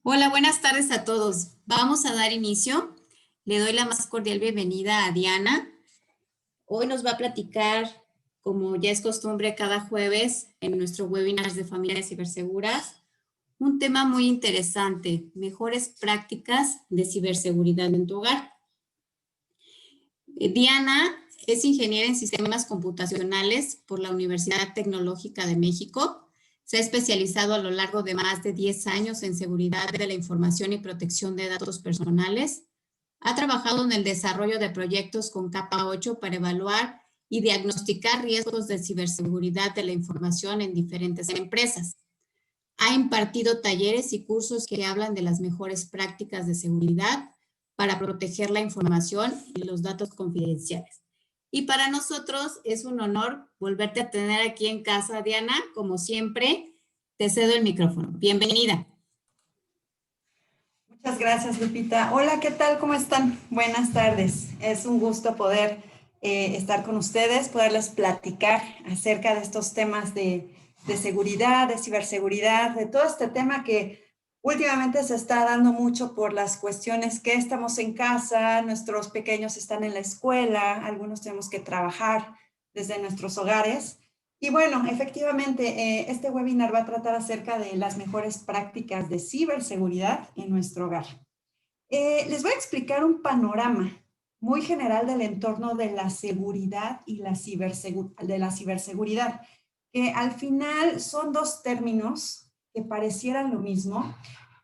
Hola, buenas tardes a todos. Vamos a dar inicio. Le doy la más cordial bienvenida a Diana. Hoy nos va a platicar, como ya es costumbre cada jueves en nuestro webinar de Familias Ciberseguras, un tema muy interesante, mejores prácticas de ciberseguridad en tu hogar. Diana es ingeniera en sistemas computacionales por la Universidad Tecnológica de México. Se ha especializado a lo largo de más de 10 años en seguridad de la información y protección de datos personales. Ha trabajado en el desarrollo de proyectos con capa 8 para evaluar y diagnosticar riesgos de ciberseguridad de la información en diferentes empresas. Ha impartido talleres y cursos que hablan de las mejores prácticas de seguridad para proteger la información y los datos confidenciales. Y para nosotros es un honor volverte a tener aquí en casa, Diana. Como siempre, te cedo el micrófono. Bienvenida. Muchas gracias, Lupita. Hola, ¿qué tal? ¿Cómo están? Buenas tardes. Es un gusto poder estar con ustedes, poderles platicar acerca de estos temas de seguridad, de ciberseguridad, de todo este tema que últimamente se está dando mucho por las cuestiones que estamos en casa, nuestros pequeños están en la escuela, algunos tenemos que trabajar desde nuestros hogares. Y bueno, efectivamente, este webinar va a tratar acerca de las mejores prácticas de ciberseguridad en nuestro hogar. Les voy a explicar un panorama muy general del entorno de la seguridad y la ciberseguridad, que al final son dos términos que parecieran lo mismo,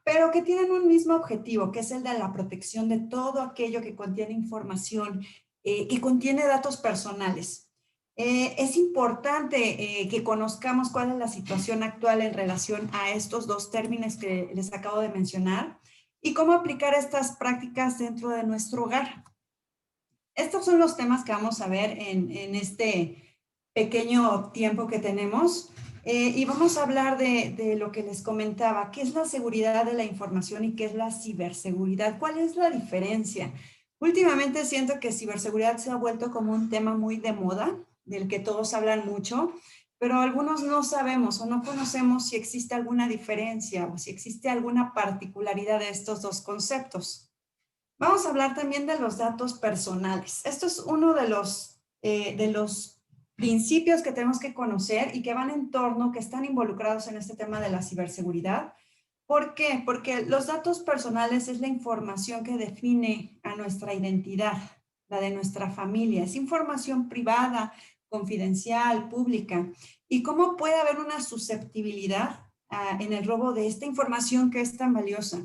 pero que tienen un mismo objetivo, que es el de la protección de todo aquello que contiene información, que contiene datos personales. Es importante que conozcamos cuál es la situación actual en relación a estos dos términos que les acabo de mencionar y cómo aplicar estas prácticas dentro de nuestro hogar. Estos son los temas que vamos a ver en este pequeño tiempo que tenemos. Y vamos a hablar de lo que les comentaba, qué es la seguridad de la información y qué es la ciberseguridad. ¿Cuál es la diferencia? Últimamente siento que ciberseguridad se ha vuelto como un tema muy de moda, del que todos hablan mucho, pero algunos no sabemos o no conocemos si existe alguna diferencia o si existe alguna particularidad de estos dos conceptos. Vamos a hablar también de los datos personales. Esto es uno de los principios que tenemos que conocer y que van en torno, que están involucrados en este tema de la ciberseguridad. ¿Por qué? Porque los datos personales es la información que define a nuestra identidad, la de nuestra familia. Es información privada, confidencial, pública. ¿Y cómo puede haber una susceptibilidad en el robo de esta información que es tan valiosa?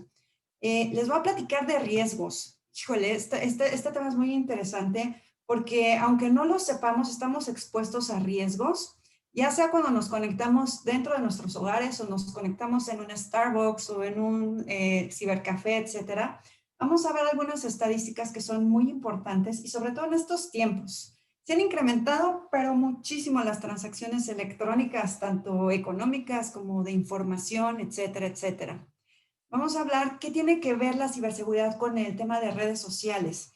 Les voy a platicar de riesgos. Híjole, este tema es muy interesante porque aunque no lo sepamos, estamos expuestos a riesgos, ya sea cuando nos conectamos dentro de nuestros hogares o nos conectamos en un Starbucks o en un cibercafé, etcétera. Vamos a ver algunas estadísticas que son muy importantes y sobre todo en estos tiempos. Se han incrementado, pero muchísimo las transacciones electrónicas, tanto económicas como de información, etcétera, etcétera. Vamos a hablar qué tiene que ver la ciberseguridad con el tema de redes sociales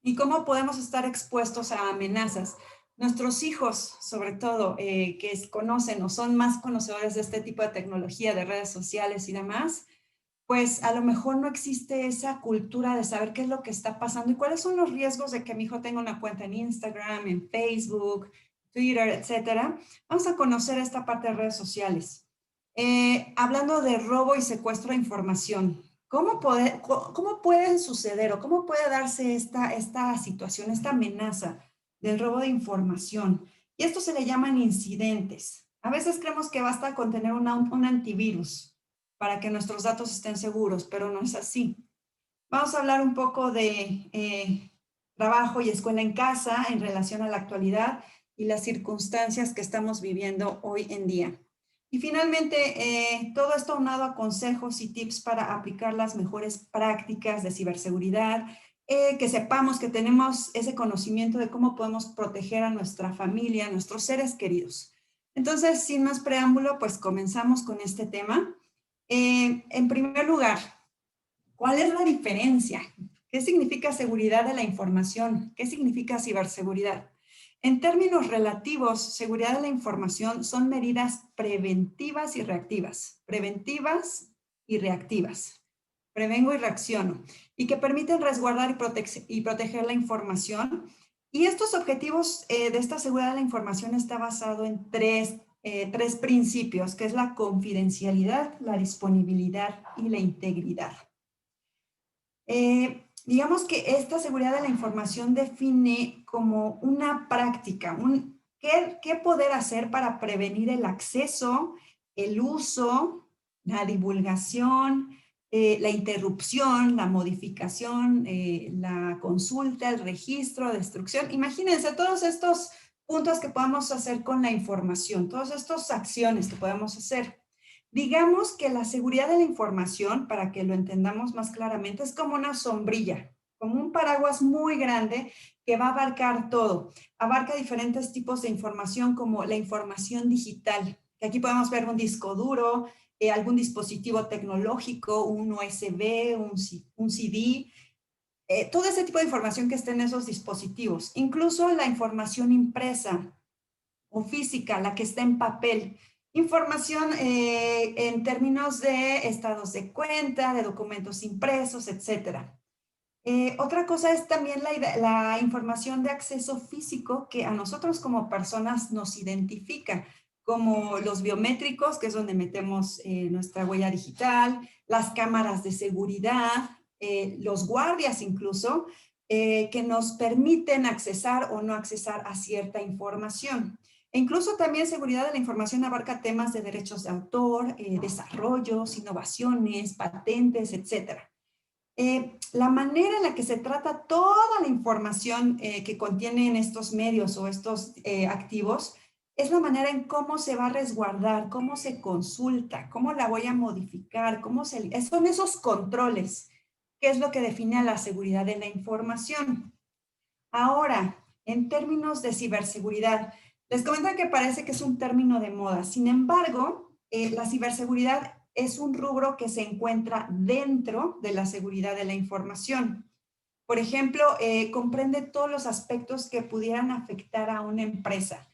y cómo podemos estar expuestos a amenazas. Nuestros hijos, sobre todo, que conocen o son más conocedores de este tipo de tecnología, de redes sociales y demás, pues a lo mejor no existe esa cultura de saber qué es lo que está pasando y cuáles son los riesgos de que mi hijo tenga una cuenta en Instagram, en Facebook, Twitter, etcétera. Vamos a conocer esta parte de redes sociales. Hablando de robo y secuestro de información, ¿cómo puede suceder o cómo puede darse esta situación, esta amenaza del robo de información? Y esto se le llaman incidentes. A veces creemos que basta con tener un antivirus para que nuestros datos estén seguros, pero no es así. Vamos a hablar un poco de trabajo y escuela en casa en relación a la actualidad y las circunstancias que estamos viviendo hoy en día. Y finalmente, todo esto aunado a consejos y tips para aplicar las mejores prácticas de ciberseguridad, que sepamos que tenemos ese conocimiento de cómo podemos proteger a nuestra familia, a nuestros seres queridos. Entonces, sin más preámbulo, pues comenzamos con este tema. En primer lugar, ¿cuál es la diferencia? ¿Qué significa seguridad de la información? ¿Qué significa ciberseguridad? En términos relativos, seguridad de la información son medidas preventivas y reactivas. Preventivas y reactivas. prevengo y reacciono, y que permiten resguardar y proteger la información. Y estos objetivos de esta seguridad de la información está basado en tres principios, que es la confidencialidad, la disponibilidad y la integridad. Digamos que esta seguridad de la información define como una práctica, qué poder hacer para prevenir el acceso, el uso, la divulgación, la interrupción, la modificación, la consulta, el registro, destrucción. Imagínense todos estos puntos que podemos hacer con la información, todas estas acciones que podemos hacer. Digamos que la seguridad de la información, para que lo entendamos más claramente, es como una sombrilla, como un paraguas muy grande que va a abarcar todo. Abarca diferentes tipos de información como la información digital, que aquí podemos ver un disco duro, algún dispositivo tecnológico, un USB, un CD, todo ese tipo de información que está en esos dispositivos. Incluso la información impresa o física, la que está en papel. Información en términos de estados de cuenta, de documentos impresos, etc. Otra cosa es también la información de acceso físico que a nosotros como personas nos identifica, como los biométricos, que es donde metemos nuestra huella digital, las cámaras de seguridad, los guardias incluso, que nos permiten accesar o no accesar a cierta información. E incluso también seguridad de la información abarca temas de derechos de autor, desarrollos, innovaciones, patentes, etc. La manera en la que se trata toda la información que contienen estos medios o estos activos es la manera en cómo se va a resguardar, cómo se consulta, cómo la voy a modificar, son esos controles, que es lo que define a la seguridad de la información. Ahora, en términos de ciberseguridad, les comento que parece que es un término de moda. Sin embargo, la ciberseguridad es un rubro que se encuentra dentro de la seguridad de la información. Por ejemplo, comprende todos los aspectos que pudieran afectar a una empresa.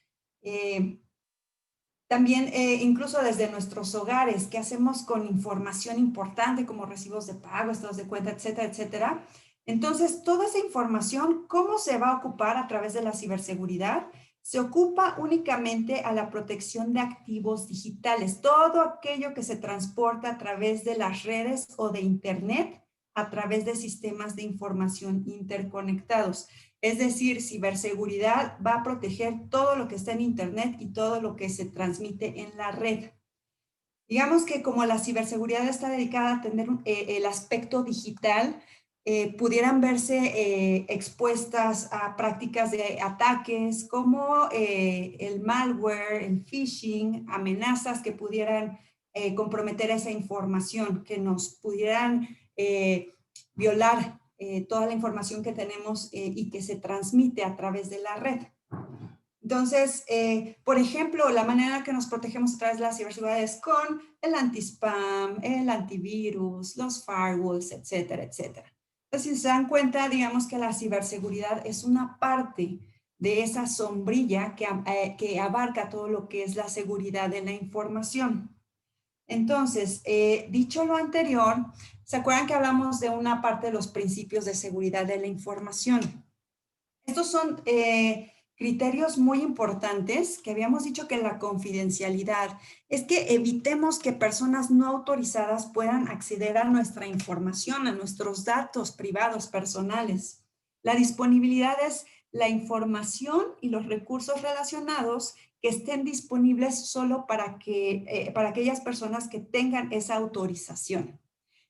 También incluso desde nuestros hogares, qué hacemos con información importante como recibos de pago, estados de cuenta, etcétera, etcétera. Entonces, toda esa información, ¿cómo se va a ocupar a través de la ciberseguridad? Se ocupa únicamente a la protección de activos digitales, todo aquello que se transporta a través de las redes o de Internet, a través de sistemas de información interconectados. Es decir, ciberseguridad va a proteger todo lo que está en Internet y todo lo que se transmite en la red. Digamos que como la ciberseguridad está dedicada a atender el aspecto digital, pudieran verse expuestas a prácticas de ataques como el malware, el phishing, amenazas que pudieran comprometer esa información, que nos pudieran violar toda la información que tenemos y que se transmite a través de la red. Entonces, por ejemplo, la manera en que nos protegemos a través de la ciberseguridad es con el anti-spam, el antivirus, los firewalls, etcétera, etcétera. Entonces, si se dan cuenta, digamos que la ciberseguridad es una parte de esa sombrilla que abarca todo lo que es la seguridad de la información. Entonces, dicho lo anterior, ¿se acuerdan que hablamos de una parte de los principios de seguridad de la información? Estos son criterios muy importantes que habíamos dicho que la confidencialidad es que evitemos que personas no autorizadas puedan acceder a nuestra información, a nuestros datos privados personales. La disponibilidad es la información y los recursos relacionados que estén disponibles solo para aquellas personas que tengan esa autorización.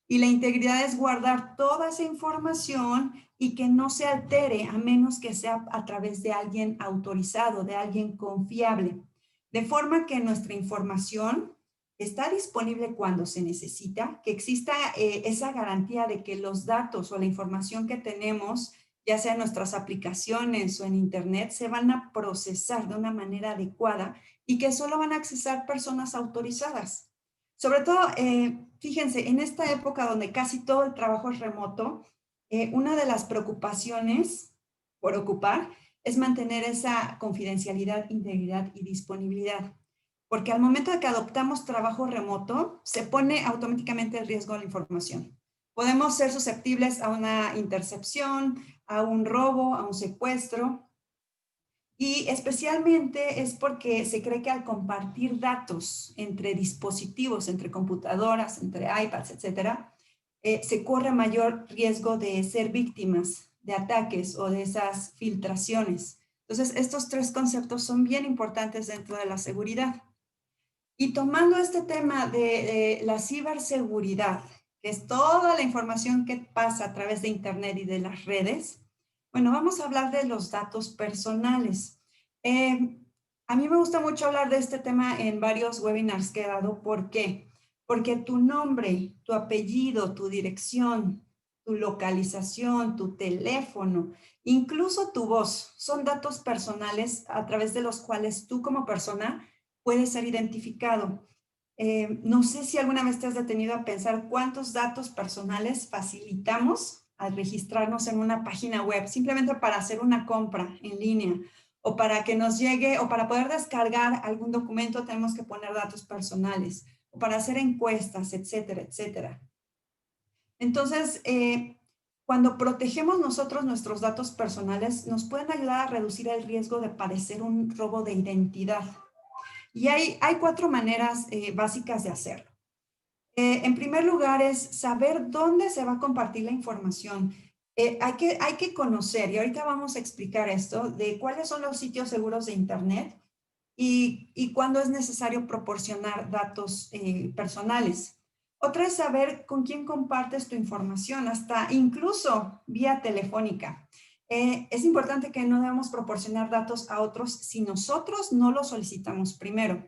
Y la integridad es guardar toda esa información y que no se altere a menos que sea a través de alguien autorizado, de alguien confiable. De forma que nuestra información está disponible cuando se necesita, que exista esa garantía de que los datos o la información que tenemos, ya sea en nuestras aplicaciones o en Internet, se van a procesar de una manera adecuada y que solo van a accesar personas autorizadas. Sobre todo, fíjense, en esta época donde casi todo el trabajo es remoto, una de las preocupaciones por ocupar es mantener esa confidencialidad, integridad y disponibilidad. Porque al momento de que adoptamos trabajo remoto, se pone automáticamente en riesgo la información. Podemos ser susceptibles a una intercepción, a un robo, a un secuestro. Y especialmente es porque se cree que al compartir datos entre dispositivos, entre computadoras, entre iPads, etcétera, se corre mayor riesgo de ser víctimas de ataques o de esas filtraciones. Entonces, estos tres conceptos son bien importantes dentro de la seguridad. Y tomando este tema de la ciberseguridad, que es toda la información que pasa a través de Internet y de las redes, bueno, vamos a hablar de los datos personales. A mí me gusta mucho hablar de este tema en varios webinars que he dado. ¿Por qué? Porque tu nombre, tu apellido, tu dirección, tu localización, tu teléfono, incluso tu voz, son datos personales a través de los cuales tú como persona puede ser identificado. No sé si alguna vez te has detenido a pensar cuántos datos personales facilitamos al registrarnos en una página web, simplemente para hacer una compra en línea, o para que nos llegue, o para poder descargar algún documento tenemos que poner datos personales, o para hacer encuestas, etcétera, etcétera. Entonces, cuando protegemos nosotros nuestros datos personales, nos pueden ayudar a reducir el riesgo de padecer un robo de identidad. Y hay 4 maneras básicas de hacerlo. En primer lugar es saber dónde se va a compartir la información. Hay que conocer, y ahorita vamos a explicar esto, de cuáles son los sitios seguros de Internet y cuándo es necesario proporcionar datos personales. Otra es saber con quién compartes tu información, hasta incluso vía telefónica. Es importante que no debamos proporcionar datos a otros si nosotros no los solicitamos primero.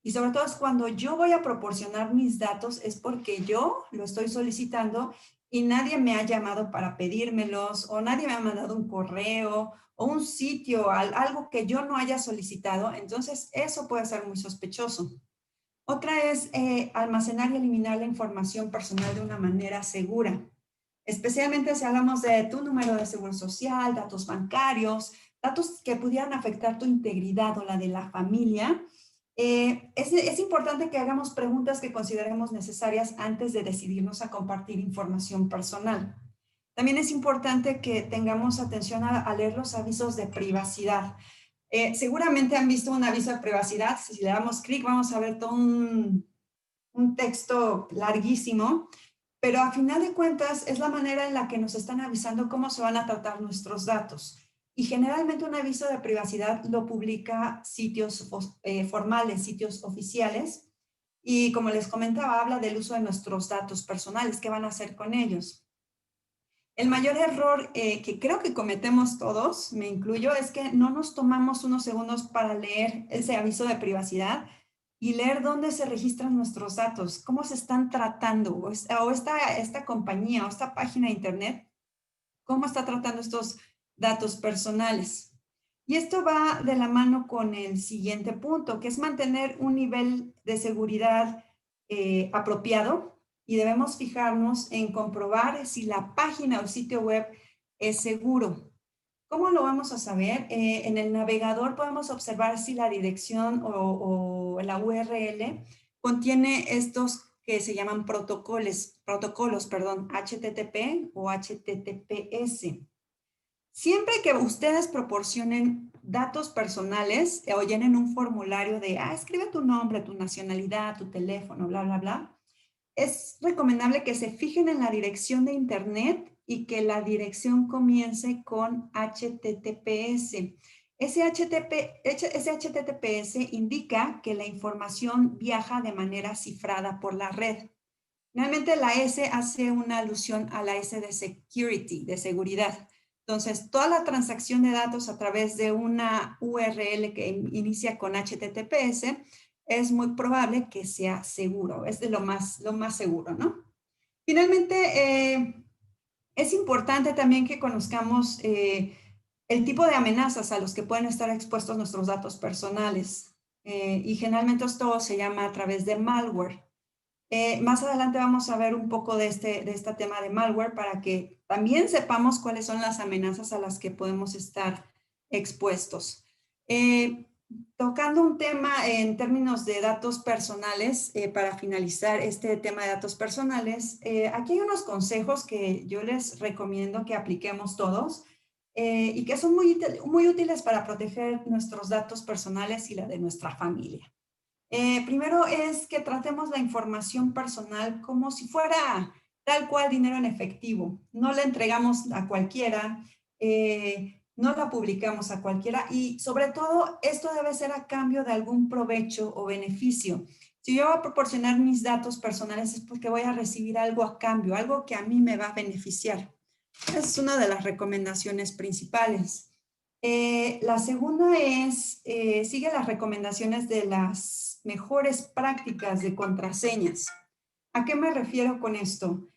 Y sobre todo es cuando yo voy a proporcionar mis datos es porque yo lo estoy solicitando y nadie me ha llamado para pedírmelos, o nadie me ha mandado un correo o un sitio, algo que yo no haya solicitado. Entonces eso puede ser muy sospechoso. Otra es almacenar y eliminar la información personal de una manera segura. Especialmente si hablamos de tu número de seguro social, datos bancarios, datos que pudieran afectar tu integridad o la de la familia. Es importante que hagamos preguntas que consideremos necesarias antes de decidirnos a compartir información personal. También es importante que tengamos atención a leer los avisos de privacidad. Seguramente han visto un aviso de privacidad. Si le damos clic, vamos a ver todo un texto larguísimo, pero a final de cuentas es la manera en la que nos están avisando cómo se van a tratar nuestros datos. Y generalmente un aviso de privacidad lo publica sitios formales, sitios oficiales. Y como les comentaba, habla del uso de nuestros datos personales. ¿Qué van a hacer con ellos? El mayor error que creo que cometemos todos, me incluyo, es que no nos tomamos unos segundos para leer ese aviso de privacidad y leer dónde se registran nuestros datos, cómo se están tratando, o esta compañía o esta página de internet, cómo está tratando estos datos personales. Y esto va de la mano con el siguiente punto, que es mantener un nivel de seguridad apropiado, y debemos fijarnos en comprobar si la página o sitio web es seguro. ¿Cómo lo vamos a saber? En el navegador podemos observar si la dirección o la URL contiene estos que se llaman protocolos, HTTP o HTTPS. Siempre que ustedes proporcionen datos personales o llenen un formulario de, escribe tu nombre, tu nacionalidad, tu teléfono, bla, bla, bla, es recomendable que se fijen en la dirección de Internet y que la dirección comience con HTTPS. Ese HTTPS indica que la información viaja de manera cifrada por la red. Realmente la S hace una alusión a la S de security, de seguridad. Entonces, toda la transacción de datos a través de una URL que inicia con HTTPS es muy probable que sea seguro, es de lo más seguro, ¿no? Finalmente, es importante también que conozcamos el tipo de amenazas a los que pueden estar expuestos nuestros datos personales. Y generalmente esto se llama a través de malware. Más adelante vamos a ver un poco de este tema de malware para que también sepamos cuáles son las amenazas a las que podemos estar expuestos. tocando un tema en términos de datos personales, para finalizar este tema de datos personales, aquí hay unos consejos que yo les recomiendo que apliquemos todos y que son muy útiles para proteger nuestros datos personales y la de nuestra familia. Primero es que tratemos la información personal como si fuera tal cual dinero en efectivo. No la entregamos a cualquiera, no la publicamos a cualquiera y sobre todo esto debe ser a cambio de algún provecho o beneficio. Si yo voy a proporcionar mis datos personales es porque voy a recibir algo a cambio, algo que a mí me va a beneficiar. Esa es una de las recomendaciones principales. La segunda es, sigue las recomendaciones de las mejores prácticas de contraseñas. ¿A qué me refiero con esto?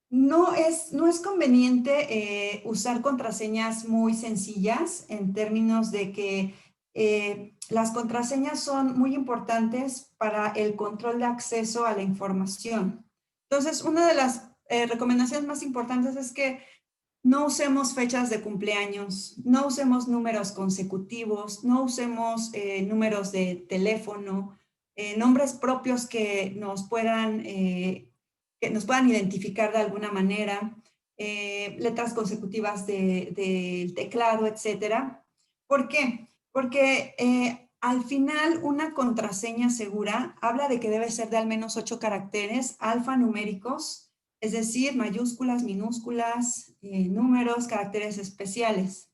No es conveniente usar contraseñas muy sencillas en términos de que las contraseñas son muy importantes para el control de acceso a la información. Entonces, una de las recomendaciones más importantes es que no usemos fechas de cumpleaños, no usemos números consecutivos, no usemos números de teléfono, nombres propios que nos puedan identificar de alguna manera, letras consecutivas del teclado, etcétera. ¿Por qué? Porque al final una contraseña segura habla de que debe ser de al menos 8 caracteres alfanuméricos, es decir, mayúsculas, minúsculas, números, caracteres especiales.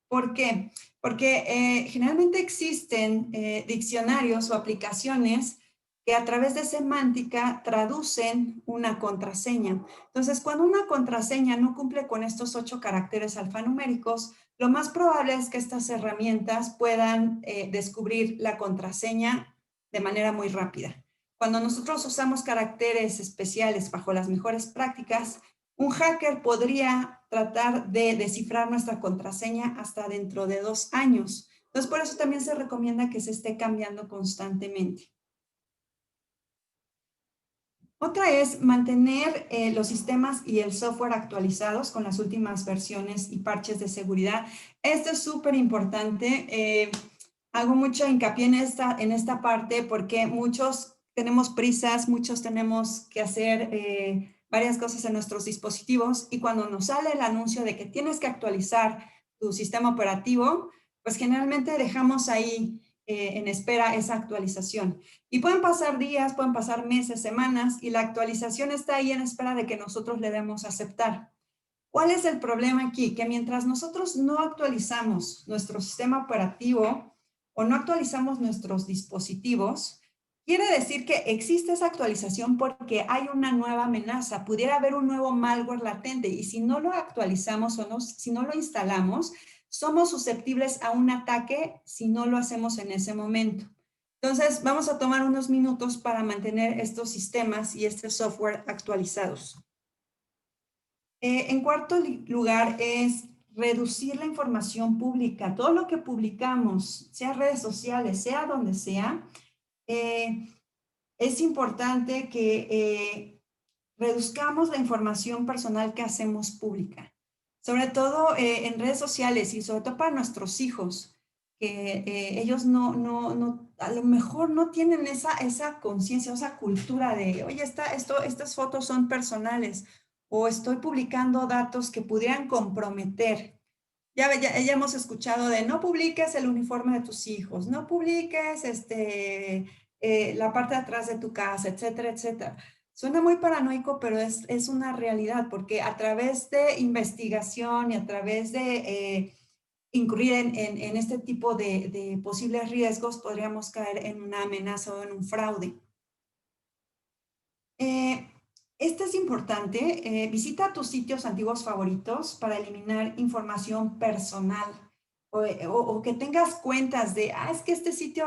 ¿Por qué? Porque generalmente existen diccionarios o aplicaciones que a través de semántica traducen una contraseña. Entonces, cuando una contraseña no cumple con estos 8 caracteres alfanuméricos, lo más probable es que estas herramientas puedan descubrir la contraseña de manera muy rápida. Cuando nosotros usamos caracteres especiales bajo las mejores prácticas, un hacker podría tratar de descifrar nuestra contraseña hasta dentro de 2 años. Entonces, por eso también se recomienda que se esté cambiando constantemente. Otra es mantener los sistemas y el software actualizados con las últimas versiones y parches de seguridad. Esto es súper importante. Hago mucho hincapié en esta parte porque muchos tenemos prisas, muchos tenemos que hacer varias cosas en nuestros dispositivos y cuando nos sale el anuncio de que tienes que actualizar tu sistema operativo, pues generalmente dejamos ahí en espera esa actualización. Y pueden pasar días, pueden pasar meses, semanas, y la actualización está ahí en espera de que nosotros le demos a aceptar. ¿Cuál es el problema aquí? Que mientras nosotros no actualizamos nuestro sistema operativo o no actualizamos nuestros dispositivos, quiere decir que existe esa actualización porque hay una nueva amenaza, pudiera haber un nuevo malware latente, y si no lo actualizamos o si no lo instalamos, somos susceptibles a un ataque si no lo hacemos en ese momento. Entonces, vamos a tomar unos minutos para mantener estos sistemas y este software actualizados. En cuarto lugar es reducir la información pública. Todo lo que publicamos, sea redes sociales, sea donde sea, es importante que reduzcamos la información personal que hacemos pública. Sobre todo en redes sociales y sobre todo para nuestros hijos, que ellos a lo mejor no tienen esa conciencia, esa cultura de, oye, estas fotos son personales o estoy publicando datos que pudieran comprometer. Ya hemos escuchado de no publiques el uniforme de tus hijos, no publiques la parte de atrás de tu casa, etcétera, etcétera. Suena muy paranoico, pero es una realidad, porque a través de investigación y a través de incurrir en este tipo de posibles riesgos, podríamos caer en una amenaza o en un fraude. Esto es importante. Visita tus sitios antiguos favoritos para eliminar información personal o que tengas cuentas de, es que este sitio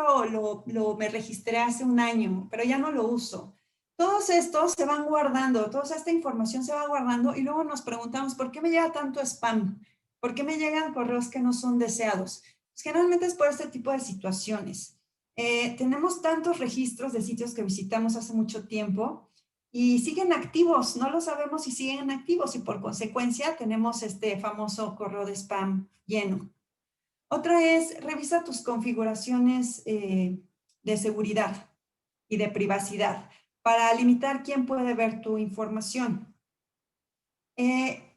me registré hace un año, pero ya no lo uso. Todos estos se van guardando, toda esta información se va guardando y luego nos preguntamos, ¿por qué me llega tanto spam? ¿Por qué me llegan correos que no son deseados? Pues generalmente es por este tipo de situaciones. Tenemos tantos registros de sitios que visitamos hace mucho tiempo y siguen activos, no lo sabemos si siguen activos y por consecuencia tenemos este famoso correo de spam lleno. Otra es, revisa tus configuraciones de seguridad y de privacidad para limitar quién puede ver tu información.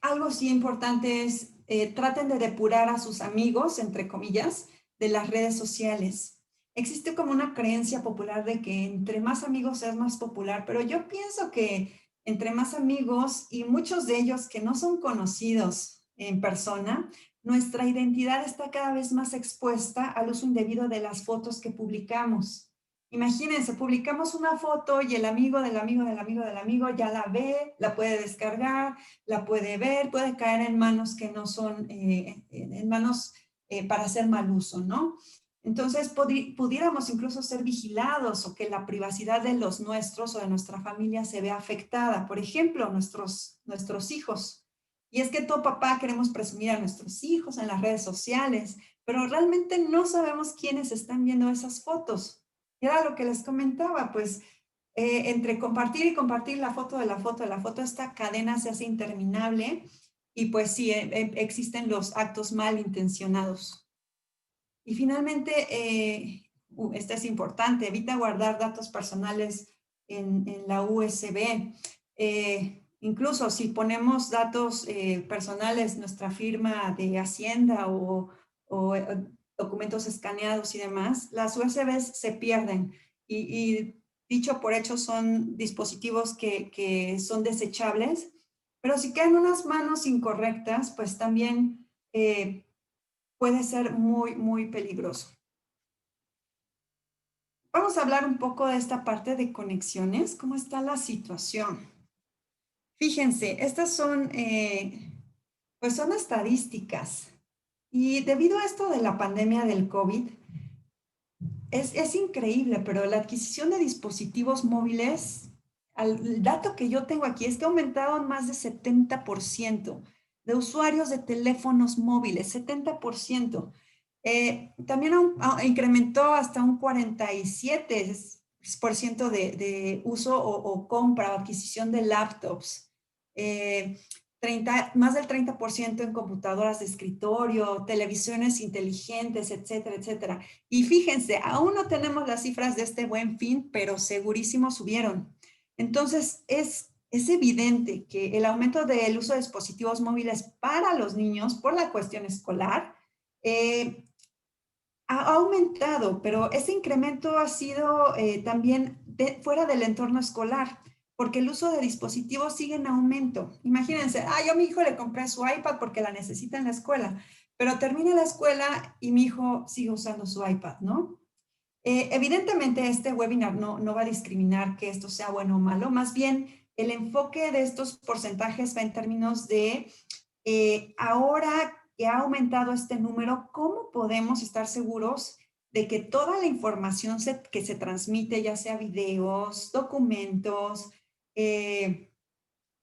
Algo sí importante es, traten de depurar a sus amigos, entre comillas, de las redes sociales. Existe como una creencia popular de que entre más amigos seas más popular, pero yo pienso que entre más amigos y muchos de ellos que no son conocidos en persona, nuestra identidad está cada vez más expuesta al uso indebido de las fotos que publicamos. Imagínense, publicamos una foto y el amigo del amigo del amigo del amigo ya la ve, la puede descargar, la puede ver, puede caer en manos que no son, en manos para hacer mal uso, ¿no? Entonces, pudiéramos incluso ser vigilados o que la privacidad de los nuestros o de nuestra familia se vea afectada. Por ejemplo, nuestros hijos. Y es que todo papá queremos presumir a nuestros hijos en las redes sociales, pero realmente no sabemos quiénes están viendo esas fotos. Era lo que les comentaba, pues entre compartir y compartir la foto de la foto de la foto, esta cadena se hace interminable y pues sí, existen los actos malintencionados. Y finalmente, esta es importante, evita guardar datos personales en la USB. Incluso si ponemos datos personales, nuestra firma de Hacienda o documentos escaneados y demás, las USBs se pierden y dicho por hecho son dispositivos que son desechables, pero si quedan unas manos incorrectas, pues también puede ser muy, muy peligroso. Vamos a hablar un poco de esta parte de conexiones, cómo está la situación. Fíjense, estas son, pues son estadísticas. Y debido a esto de la pandemia del COVID, es increíble, pero la adquisición de dispositivos móviles, el dato que yo tengo aquí es que ha aumentado en más de 70% de usuarios de teléfonos móviles, 70%. También incrementó hasta un 47% de uso o compra o adquisición de laptops. más del 30% en computadoras de escritorio, televisiones inteligentes, etcétera, etcétera. Y fíjense, aún no tenemos las cifras de este Buen Fin, pero segurísimo subieron. Entonces, es evidente que el aumento del uso de dispositivos móviles para los niños por la cuestión escolar ha aumentado, pero ese incremento ha sido también fuera del entorno escolar, porque el uso de dispositivos sigue en aumento. Imagínense, yo a mi hijo le compré su iPad porque la necesita en la escuela, pero termina la escuela y mi hijo sigue usando su iPad, ¿no? Evidentemente este webinar no va a discriminar que esto sea bueno o malo, más bien el enfoque de estos porcentajes va en términos de ahora que ha aumentado este número, ¿cómo podemos estar seguros de que toda la información que se transmite, ya sea videos, documentos,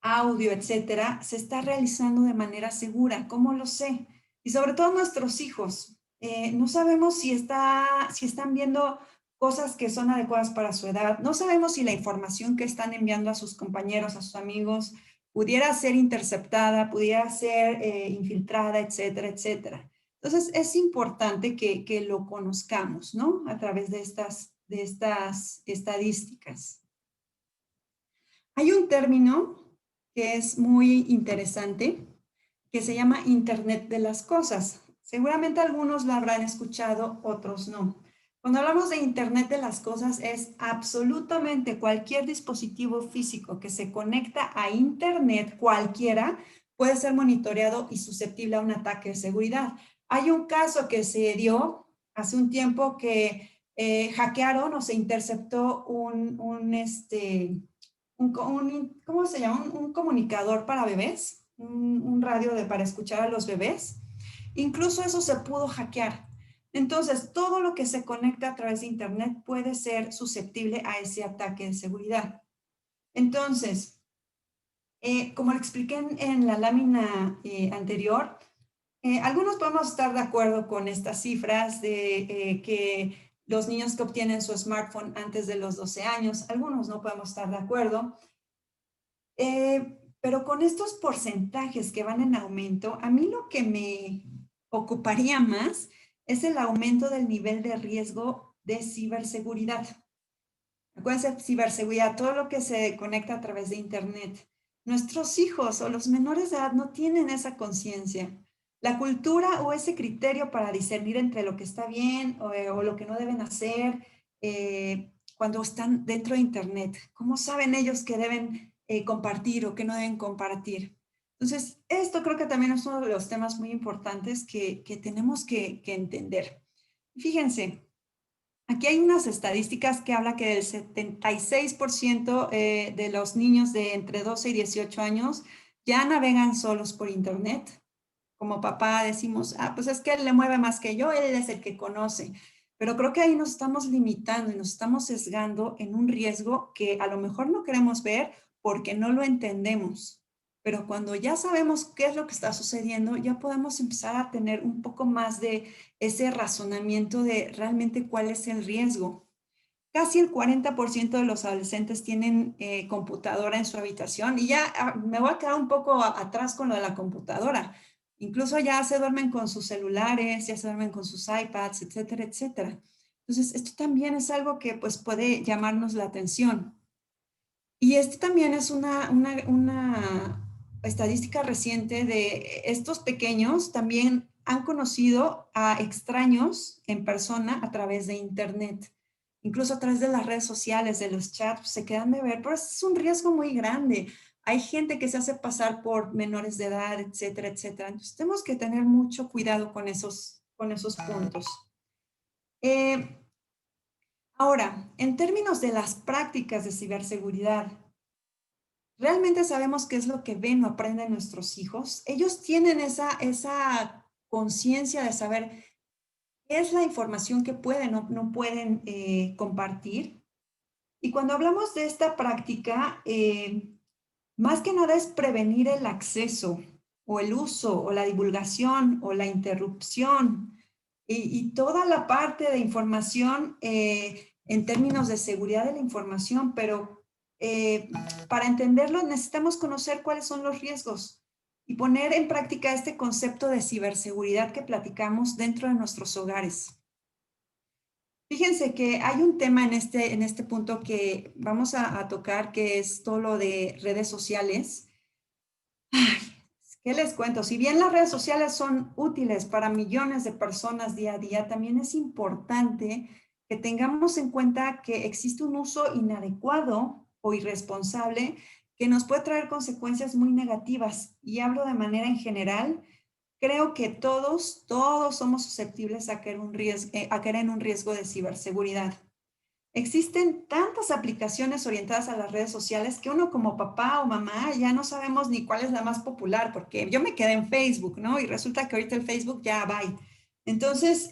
audio, etcétera, se está realizando de manera segura? ¿Cómo lo sé? Y sobre todo nuestros hijos. No sabemos si están viendo cosas que son adecuadas para su edad. No sabemos si la información que están enviando a sus compañeros, a sus amigos, pudiera ser interceptada, pudiera ser infiltrada, etcétera, etcétera. Entonces, es importante que lo conozcamos, ¿no? A través de estas estadísticas. Hay un término que es muy interesante, que se llama Internet de las Cosas. Seguramente algunos lo habrán escuchado, otros no. Cuando hablamos de Internet de las Cosas, es absolutamente cualquier dispositivo físico que se conecta a Internet, cualquiera, puede ser monitoreado y susceptible a un ataque de seguridad. Hay un caso que se dio hace un tiempo que hackearon o se interceptó ¿cómo se llama? Un comunicador para bebés, un radio para escuchar a los bebés. Incluso eso se pudo hackear. Entonces, todo lo que se conecta a través de Internet puede ser susceptible a ese ataque de seguridad. Entonces, como lo expliqué en la lámina anterior, algunos podemos estar de acuerdo con estas cifras de que los niños que obtienen su smartphone antes de los 12 años, algunos no podemos estar de acuerdo. Pero con estos porcentajes que van en aumento, a mí lo que me ocuparía más es el aumento del nivel de riesgo de ciberseguridad. Acuérdense, ciberseguridad, todo lo que se conecta a través de Internet. Nuestros hijos o los menores de edad no tienen esa conciencia. La cultura o ese criterio para discernir entre lo que está bien o lo que no deben hacer cuando están dentro de Internet. ¿Cómo saben ellos que deben compartir o que no deben compartir? Entonces, esto creo que también es uno de los temas muy importantes que tenemos que entender. Fíjense, aquí hay unas estadísticas que habla que el 76% de los niños de entre 12 y 18 años ya navegan solos por Internet. Como papá decimos, pues es que él le mueve más que yo, él es el que conoce. Pero creo que ahí nos estamos limitando y nos estamos sesgando en un riesgo que a lo mejor no queremos ver porque no lo entendemos. Pero cuando ya sabemos qué es lo que está sucediendo, ya podemos empezar a tener un poco más de ese razonamiento de realmente cuál es el riesgo. Casi el 40% de los adolescentes tienen computadora en su habitación y ya me voy a quedar un poco atrás con lo de la computadora. Incluso ya se duermen con sus celulares, ya se duermen con sus iPads, etcétera, etcétera. Entonces, esto también es algo que pues puede llamarnos la atención. Y esto también es una estadística reciente de estos pequeños también han conocido a extraños en persona a través de Internet, incluso a través de las redes sociales, de los chats, se quedan de ver, pero es un riesgo muy grande. Hay gente que se hace pasar por menores de edad, etcétera, etcétera. Entonces tenemos que tener mucho cuidado con esos puntos. Ahora, en términos de las prácticas de ciberseguridad, ¿realmente sabemos qué es lo que ven o aprenden nuestros hijos? Ellos tienen esa conciencia de saber qué es la información que pueden o no pueden compartir. Y cuando hablamos de esta práctica, más que nada es prevenir el acceso o el uso o la divulgación o la interrupción y toda la parte de información en términos de seguridad de la información, pero para entenderlo necesitamos conocer cuáles son los riesgos y poner en práctica este concepto de ciberseguridad que platicamos dentro de nuestros hogares. Fíjense que hay un tema en este punto que vamos a tocar, que es todo lo de redes sociales. Ay, ¿qué les cuento? Si bien las redes sociales son útiles para millones de personas día a día, también es importante que tengamos en cuenta que existe un uso inadecuado o irresponsable que nos puede traer consecuencias muy negativas. Y hablo de manera en general. Creo que todos somos susceptibles a caer en un riesgo de ciberseguridad. Existen tantas aplicaciones orientadas a las redes sociales que uno como papá o mamá ya no sabemos ni cuál es la más popular, porque yo me quedé en Facebook, ¿no? Y resulta que ahorita el Facebook ya va. Entonces,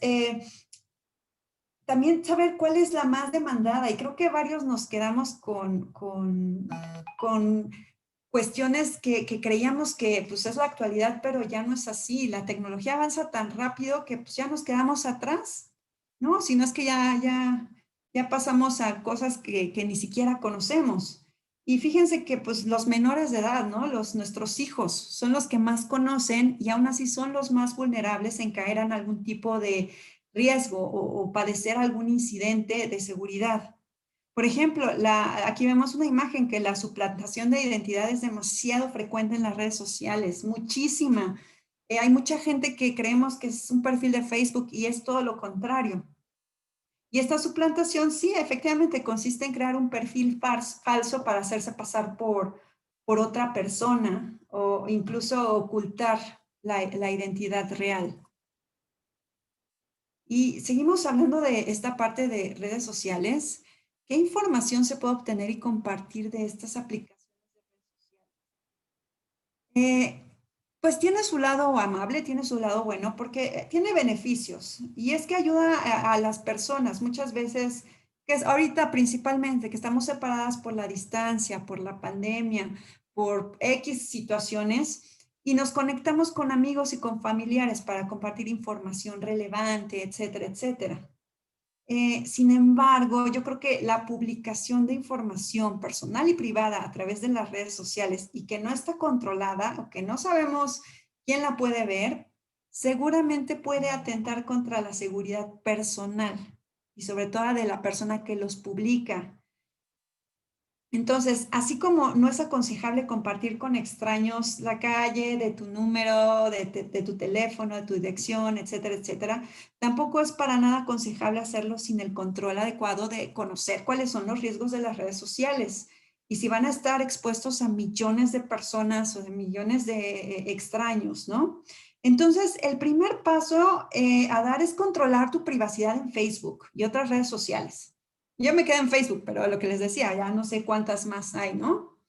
también saber cuál es la más demandada. Y creo que varios nos quedamos con cuestiones que creíamos que pues es la actualidad, pero ya no es así. La tecnología avanza tan rápido que pues ya nos quedamos atrás, ¿no? Si no es que ya pasamos a cosas que ni siquiera conocemos. Y fíjense que pues los menores de edad, ¿no? Nuestros hijos son los que más conocen y aún así son los más vulnerables en caer en algún tipo de riesgo o padecer algún incidente de seguridad. Por ejemplo, aquí vemos una imagen que la suplantación de identidad es demasiado frecuente en las redes sociales, muchísima. Hay mucha gente que creemos que es un perfil de Facebook y es todo lo contrario. Y esta suplantación sí, efectivamente, consiste en crear un perfil falso para hacerse pasar por otra persona o incluso ocultar la identidad real. Y seguimos hablando de esta parte de redes sociales. ¿Qué información se puede obtener y compartir de estas aplicaciones de redes sociales? Pues tiene su lado amable, tiene su lado bueno, porque tiene beneficios. Y es que ayuda a las personas muchas veces, que es ahorita principalmente, que estamos separadas por la distancia, por la pandemia, por X situaciones, y nos conectamos con amigos y con familiares para compartir información relevante, etcétera, etcétera. Sin embargo, yo creo que la publicación de información personal y privada a través de las redes sociales y que no está controlada o que no sabemos quién la puede ver, seguramente puede atentar contra la seguridad personal y sobre todo de la persona que los publica. Entonces, así como no es aconsejable compartir con extraños la calle, de tu número, de tu teléfono, de tu dirección, etcétera, etcétera, tampoco es para nada aconsejable hacerlo sin el control adecuado de conocer cuáles son los riesgos de las redes sociales y si van a estar expuestos a millones de personas o de millones de extraños, ¿no? Entonces, el primer paso a dar es controlar tu privacidad en Facebook y otras redes sociales. Yo me quedé en Facebook, pero lo que les decía, ya no sé cuántas más hay, ¿no?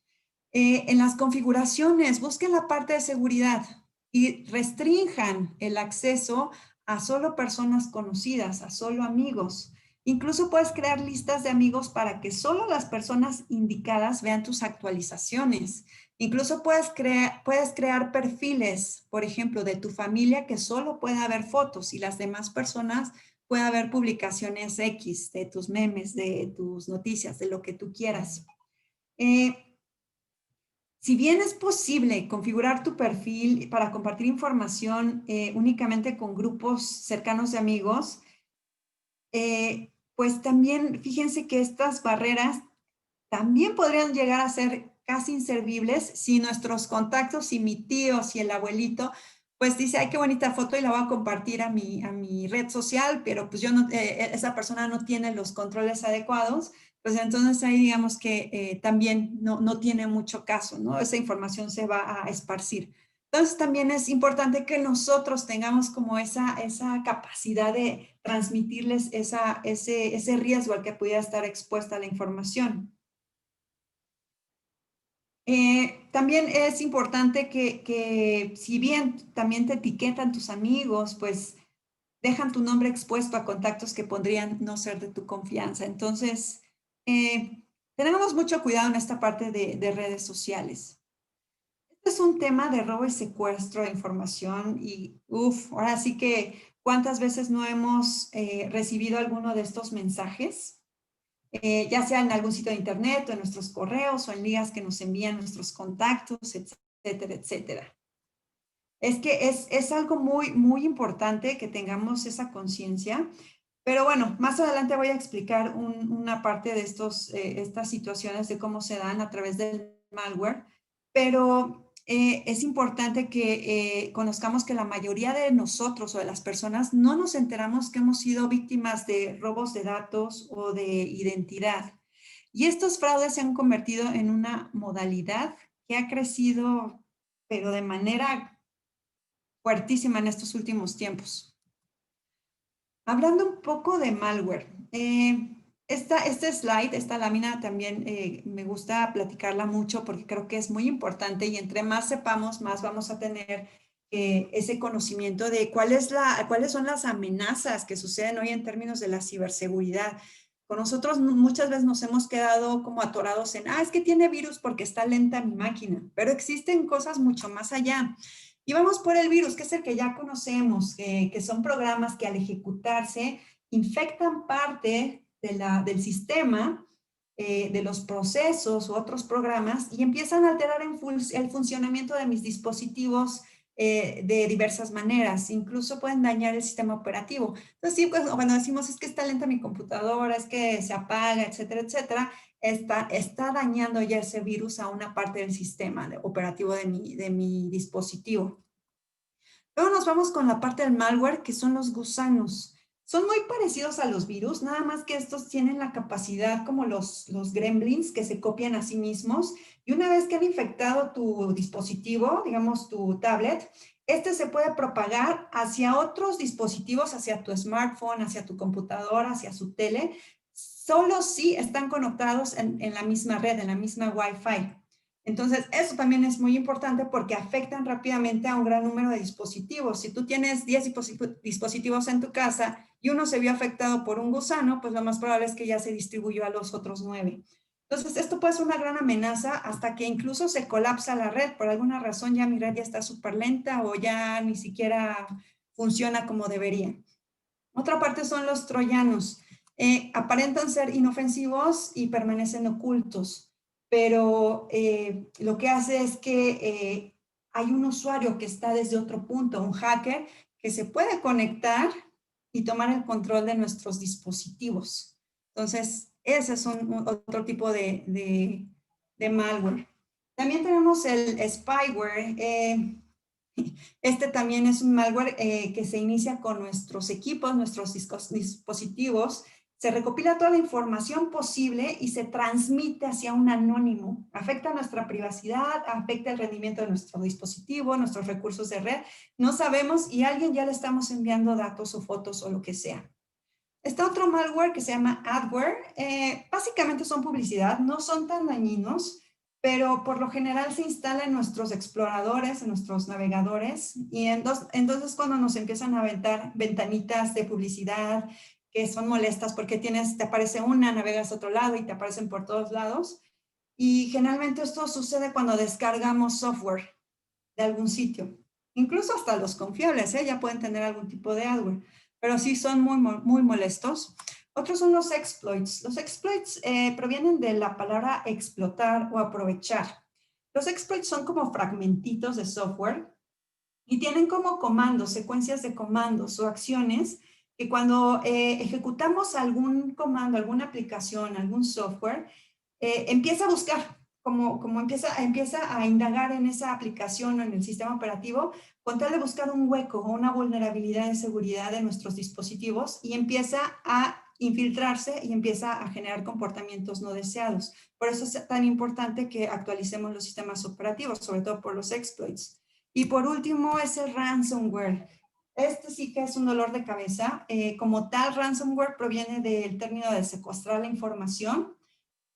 En las configuraciones, busquen la parte de seguridad y restrinjan el acceso a solo personas conocidas, a solo amigos. Incluso puedes crear listas de amigos para que solo las personas indicadas vean tus actualizaciones. Incluso puedes crear perfiles, por ejemplo, de tu familia que solo pueda ver fotos y las demás personas pueda haber publicaciones X de tus memes, de tus noticias, de lo que tú quieras. Si bien es posible configurar tu perfil para compartir información únicamente con grupos cercanos de amigos, pues también fíjense que estas barreras también podrían llegar a ser casi inservibles si nuestros contactos, si mi tío, si el abuelito, pues dice, ay, qué bonita foto y la voy a compartir a mi red social, pero pues yo no, esa persona no tiene los controles adecuados, pues entonces ahí digamos que también no tiene mucho caso, ¿no? Esa información se va a esparcir. Entonces también es importante que nosotros tengamos como esa capacidad de transmitirles ese riesgo al que pudiera estar expuesta la información. También es importante que si bien también te etiquetan tus amigos, pues dejan tu nombre expuesto a contactos que podrían no ser de tu confianza. Entonces, tenemos mucho cuidado en esta parte de redes sociales. Este es un tema de robo y secuestro de información y, ahora sí que, ¿cuántas veces no hemos recibido alguno de estos mensajes? Ya sea en algún sitio de internet o en nuestros correos o en ligas que nos envían nuestros contactos, etcétera, etcétera. Es que es algo muy, muy importante que tengamos esa conciencia, pero bueno, más adelante voy a explicar una parte de estas situaciones de cómo se dan a través del malware, pero es importante que conozcamos que la mayoría de nosotros o de las personas no nos enteramos que hemos sido víctimas de robos de datos o de identidad. Y estos fraudes se han convertido en una modalidad que ha crecido, pero de manera fuertísima en estos últimos tiempos. Hablando un poco de malware, este slide, esta lámina también me gusta platicarla mucho porque creo que es muy importante y entre más sepamos, más vamos a tener ese conocimiento de cuáles son las amenazas que suceden hoy en términos de la ciberseguridad. Con nosotros muchas veces nos hemos quedado como atorados en, es que tiene virus porque está lenta mi máquina, pero existen cosas mucho más allá. Y vamos por el virus, que es el que ya conocemos, que son programas que al ejecutarse infectan parte del sistema, de los procesos u otros programas y empiezan a alterar el funcionamiento de mis dispositivos de diversas maneras. Incluso pueden dañar el sistema operativo. Entonces, sí, pues, cuando decimos es que está lenta mi computadora, es que se apaga, etcétera, etcétera, está dañando ya ese virus a una parte del sistema operativo de mi dispositivo. Luego nos vamos con la parte del malware, que son los gusanos. Son muy parecidos a los virus, nada más que estos tienen la capacidad como los gremlins que se copian a sí mismos. Y una vez que han infectado tu dispositivo, digamos tu tablet, este se puede propagar hacia otros dispositivos, hacia tu smartphone, hacia tu computadora, hacia su tele, solo si están conectados en la misma red, en la misma Wi-Fi. Entonces, eso también es muy importante porque afectan rápidamente a un gran número de dispositivos. Si tú tienes 10 dispositivos en tu casa y uno se vio afectado por un gusano, pues lo más probable es que ya se distribuyó a los otros 9. Entonces, esto puede ser una gran amenaza hasta que incluso se colapsa la red. Por alguna razón ya mi red ya está súper lenta o ya ni siquiera funciona como debería. Otra parte son los troyanos. Aparentan ser inofensivos y permanecen ocultos, pero lo que hace es que hay un usuario que está desde otro punto, un hacker, que se puede conectar y tomar el control de nuestros dispositivos. Entonces, ese es otro tipo de malware. También tenemos el spyware. Este también es un malware que se inicia con nuestros equipos, nuestros dispositivos. Se recopila toda la información posible y se transmite hacia un anónimo. Afecta nuestra privacidad, afecta el rendimiento de nuestro dispositivo, nuestros recursos de red. No sabemos y a alguien ya le estamos enviando datos o fotos o lo que sea. Está otro malware que se llama adware. Básicamente son publicidad, no son tan dañinos, pero por lo general se instala en nuestros exploradores, en nuestros navegadores, y entonces cuando nos empiezan a aventar ventanitas de publicidad que son molestas porque te aparece una, navegas a otro lado y te aparecen por todos lados. Y generalmente esto sucede cuando descargamos software de algún sitio. Incluso hasta los confiables, ya pueden tener algún tipo de adware, pero sí son muy molestos. Otros son los exploits. Los exploits provienen de la palabra explotar o aprovechar. Los exploits son como fragmentitos de software y tienen como comandos, secuencias de comandos o acciones que cuando ejecutamos algún comando, alguna aplicación, algún software, empieza a buscar, como empieza a indagar en esa aplicación o en el sistema operativo, con tal de buscar un hueco o una vulnerabilidad de seguridad de nuestros dispositivos y empieza a infiltrarse y empieza a generar comportamientos no deseados. Por eso es tan importante que actualicemos los sistemas operativos, sobre todo por los exploits. Y por último es el ransomware. Este sí que es un dolor de cabeza. Como tal, ransomware proviene del término de secuestrar la información.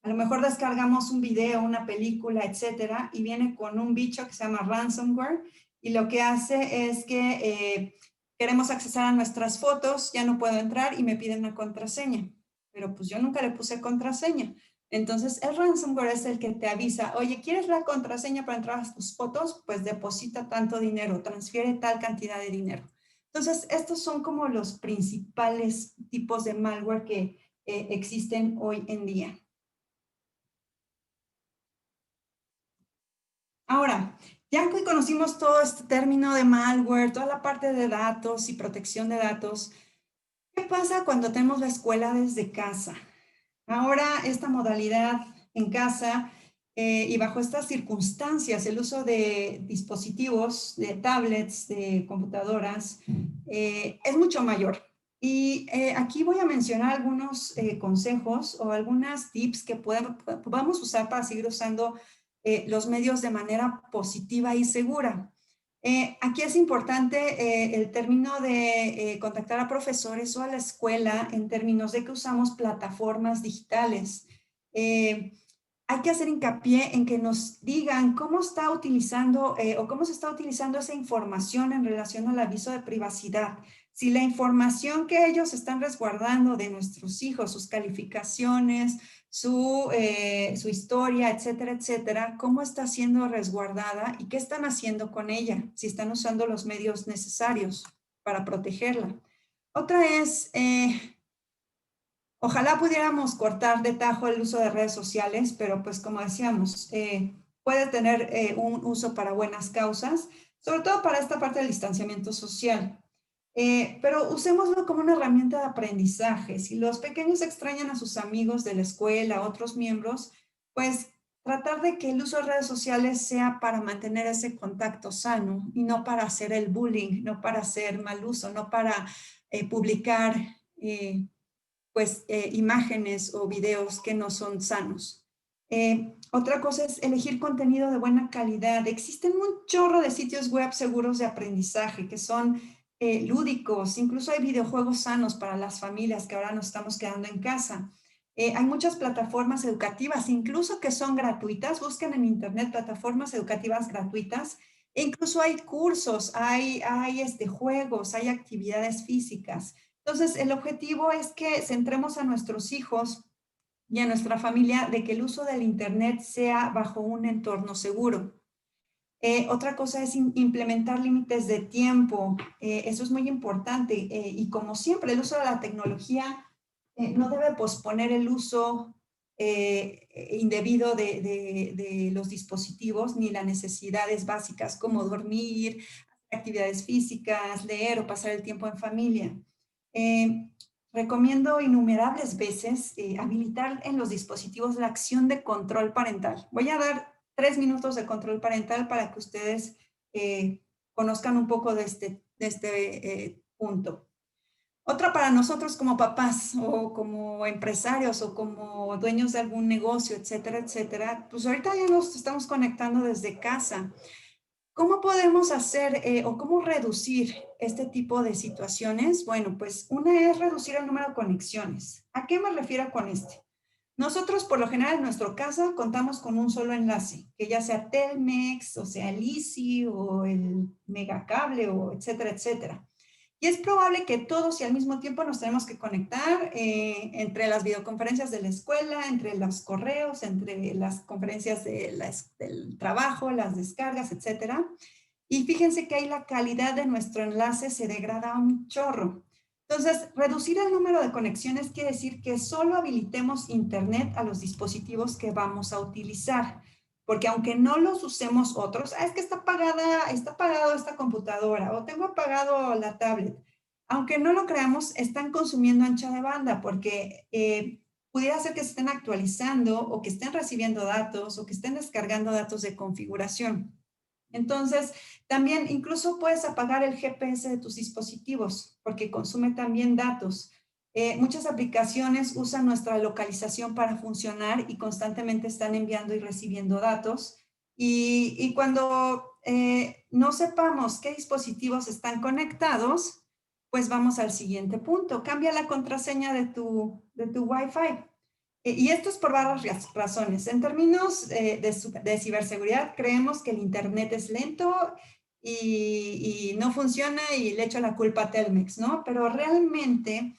A lo mejor descargamos un video, una película, etcétera, y viene con un bicho que se llama ransomware, y lo que hace es que queremos accesar a nuestras fotos, ya no puedo entrar y me piden una contraseña, pero pues yo nunca le puse contraseña. Entonces, el ransomware es el que te avisa, oye, ¿quieres la contraseña para entrar a tus fotos? Pues deposita tanto dinero, transfiere tal cantidad de dinero. Entonces, estos son como los principales tipos de malware que existen hoy en día. Ahora, ya que conocimos todo este término de malware, toda la parte de datos y protección de datos, ¿qué pasa cuando tenemos la escuela desde casa? Ahora, esta modalidad en casa y bajo estas circunstancias, el uso de dispositivos, de tablets, de computadoras, es mucho mayor. Y aquí voy a mencionar algunos consejos o algunas tips que podamos usar para seguir usando los medios de manera positiva y segura. Aquí es importante el término de contactar a profesores o a la escuela en términos de que usamos plataformas digitales. Hay que hacer hincapié en que nos digan cómo está utilizando o cómo se está utilizando esa información en relación al aviso de privacidad. Si la información que ellos están resguardando de nuestros hijos, sus calificaciones, su historia, etcétera, etcétera, cómo está siendo resguardada y qué están haciendo con ella, si están usando los medios necesarios para protegerla. Otra es, ojalá pudiéramos cortar de tajo el uso de redes sociales, pero pues como decíamos, puede tener un uso para buenas causas, sobre todo para esta parte del distanciamiento social. Pero usémoslo como una herramienta de aprendizaje. Si los pequeños extrañan a sus amigos de la escuela, a otros miembros, pues tratar de que el uso de redes sociales sea para mantener ese contacto sano y no para hacer el bullying, no para hacer mal uso, no para publicar imágenes o videos que no son sanos. Otra cosa es elegir contenido de buena calidad. Existen un chorro de sitios web seguros de aprendizaje que son lúdicos, incluso hay videojuegos sanos para las familias que ahora nos estamos quedando en casa. Hay muchas plataformas educativas, incluso que son gratuitas. Busquen en internet plataformas educativas gratuitas. E incluso hay cursos, hay juegos, hay actividades físicas. Entonces, el objetivo es que centremos a nuestros hijos y a nuestra familia de que el uso del internet sea bajo un entorno seguro. Otra cosa es implementar límites de tiempo. Eso es muy importante. Y como siempre, el uso de la tecnología no debe posponer el uso indebido de los dispositivos ni las necesidades básicas como dormir, actividades físicas, leer o pasar el tiempo en familia. Recomiendo innumerables veces habilitar en los dispositivos la acción de control parental. Voy a dar 3 minutos de control parental para que ustedes conozcan un poco de este punto. Otra para nosotros como papás o como empresarios o como dueños de algún negocio, etcétera, etcétera, pues ahorita ya nos estamos conectando desde casa. ¿Cómo podemos hacer o cómo reducir este tipo de situaciones? Bueno, pues una es reducir el número de conexiones. ¿A qué me refiero con este? Nosotros, por lo general, en nuestra casa contamos con un solo enlace, que ya sea Telmex, o sea el Easy, o el Megacable, o etcétera, etcétera. Y es probable que todos y al mismo tiempo nos tenemos que conectar entre las videoconferencias de la escuela, entre los correos, entre las conferencias del trabajo, las descargas, etcétera. Y fíjense que ahí la calidad de nuestro enlace se degrada un chorro. Entonces, reducir el número de conexiones quiere decir que solo habilitemos Internet a los dispositivos que vamos a utilizar. Porque aunque no los usemos otros, es que está apagado esta computadora o tengo apagado la tablet. Aunque no lo creamos, están consumiendo ancha de banda porque pudiera ser que se estén actualizando o que estén recibiendo datos o que estén descargando datos de configuración. Entonces, también incluso puedes apagar el GPS de tus dispositivos porque consume también datos. Muchas aplicaciones usan nuestra localización para funcionar y constantemente están enviando y recibiendo datos. Y cuando no sepamos qué dispositivos están conectados, pues vamos al siguiente punto. Cambia la contraseña de tu Wi-Fi. Y esto es por varias razones. En términos de ciberseguridad, creemos que el Internet es lento y no funciona y le echo la culpa a Telmex, ¿no? Pero realmente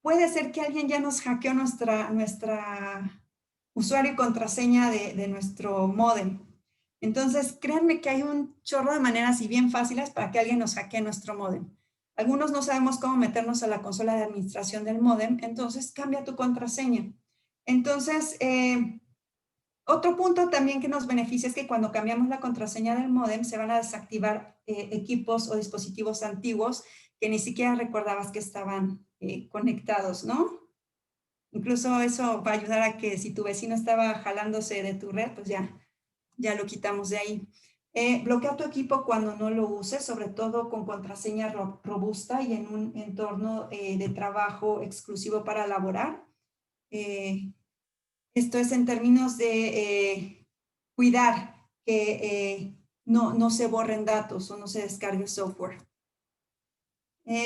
puede ser que alguien ya nos hackeó nuestra usuario y contraseña de nuestro módem. Entonces, créanme que hay un chorro de maneras y bien fáciles para que alguien nos hackee nuestro módem. Algunos no sabemos cómo meternos a la consola de administración del módem, entonces cambia tu contraseña. Entonces, otro punto también que nos beneficia es que cuando cambiamos la contraseña del módem se van a desactivar equipos o dispositivos antiguos que ni siquiera recordabas que estaban conectados, ¿no? Incluso eso va a ayudar a que si tu vecino estaba jalándose de tu red, pues ya lo quitamos de ahí. Bloquea tu equipo cuando no lo uses, sobre todo con contraseña robusta y en un entorno de trabajo exclusivo para laborar. Esto es en términos de cuidar que no se borren datos o no se descargue software.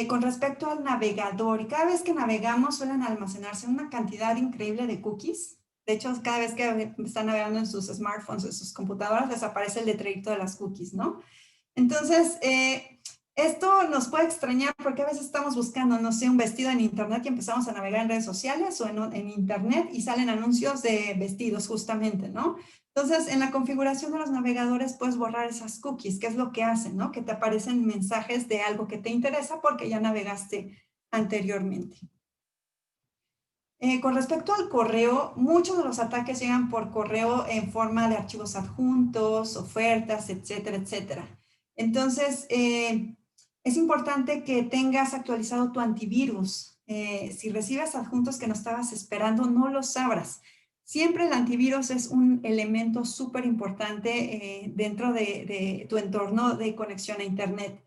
Con respecto al navegador, y cada vez que navegamos suelen almacenarse una cantidad increíble de cookies. De hecho, cada vez que están navegando en sus smartphones, en sus computadoras, les aparece el letrerito de las cookies, ¿no? Entonces, esto nos puede extrañar porque a veces estamos buscando, no sé, un vestido en internet y empezamos a navegar en redes sociales o en internet y salen anuncios de vestidos justamente, ¿no? Entonces, en la configuración de los navegadores puedes borrar esas cookies, que es lo que hacen, ¿no? Que te aparecen mensajes de algo que te interesa porque ya navegaste anteriormente. Con respecto al correo, muchos de los ataques llegan por correo en forma de archivos adjuntos, ofertas, etcétera, etcétera. Entonces, es importante que tengas actualizado tu antivirus. Si recibes adjuntos que no estabas esperando, no los abras. Siempre el antivirus es un elemento súper importante dentro de tu entorno de conexión a Internet.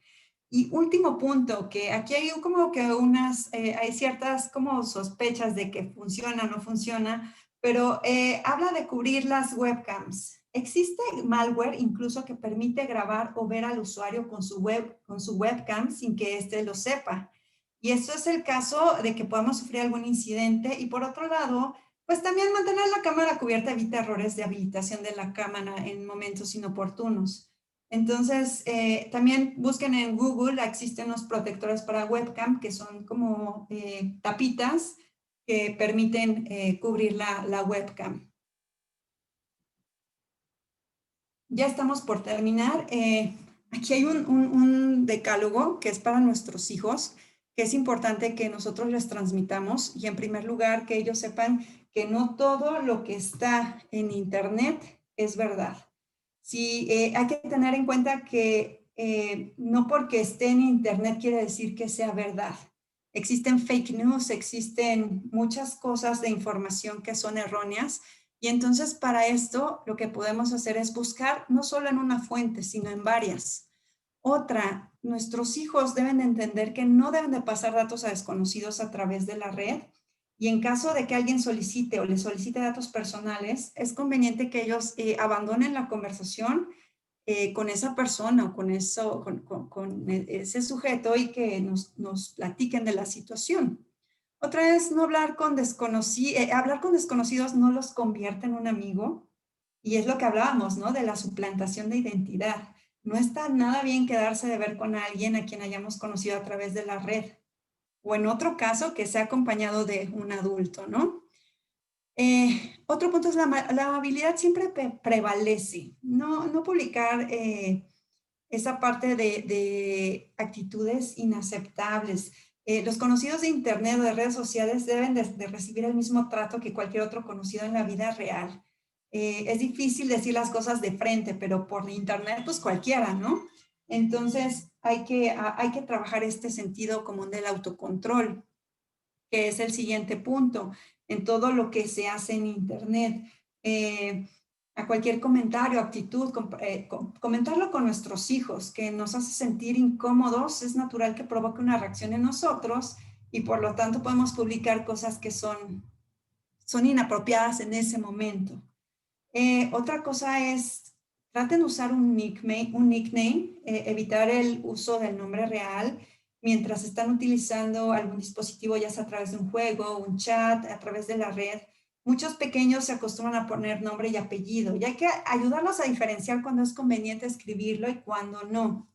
Y último punto, que aquí hay como que hay ciertas como sospechas de que funciona o no funciona, pero habla de cubrir las webcams. Existe malware incluso que permite grabar o ver al usuario con su webcam sin que éste lo sepa. Y esto es el caso de que podamos sufrir algún incidente. Y por otro lado, pues también mantener la cámara cubierta evita errores de habilitación de la cámara en momentos inoportunos. Entonces, también busquen en Google, existen unos protectores para webcam que son como tapitas que permiten cubrir la webcam. Ya estamos por terminar. Aquí hay un decálogo que es para nuestros hijos, que es importante que nosotros les transmitamos y en primer lugar que ellos sepan que no todo lo que está en Internet es verdad. Sí, hay que tener en cuenta que no porque esté en internet quiere decir que sea verdad. Existen fake news, existen muchas cosas de información que son erróneas, y entonces para esto lo que podemos hacer es buscar no solo en una fuente, sino en varias. Otra, nuestros hijos deben de entender que no deben de pasar datos a desconocidos a través de la red, y en caso de que alguien solicite o le solicite datos personales, es conveniente que ellos abandonen la conversación con esa persona o con ese sujeto y que nos platiquen de la situación. Otra es no hablar con desconocidos, hablar con desconocidos no los convierte en un amigo, y es lo que hablábamos, ¿no? De la suplantación de identidad. No está nada bien quedarse de ver con alguien a quien hayamos conocido a través de la red, o en otro caso que sea acompañado de un adulto, ¿no? Otro punto es la amabilidad siempre prevalece. No publicar esa parte de actitudes inaceptables. Los conocidos de internet o de redes sociales deben de recibir el mismo trato que cualquier otro conocido en la vida real. Es difícil decir las cosas de frente, pero por internet pues cualquiera, ¿no? Entonces hay que trabajar este sentido común del autocontrol, que es el siguiente punto, en todo lo que se hace en internet. A cualquier comentario, actitud, comentarlo con nuestros hijos, que nos hace sentir incómodos, es natural que provoque una reacción en nosotros, y por lo tanto podemos publicar cosas que son inapropiadas en ese momento. Otra cosa es, traten de usar un nickname, evitar el uso del nombre real mientras están utilizando algún dispositivo, ya sea a través de un juego, un chat, a través de la red. Muchos pequeños se acostumbran a poner nombre y apellido, y hay que ayudarlos a diferenciar cuando es conveniente escribirlo y cuando no.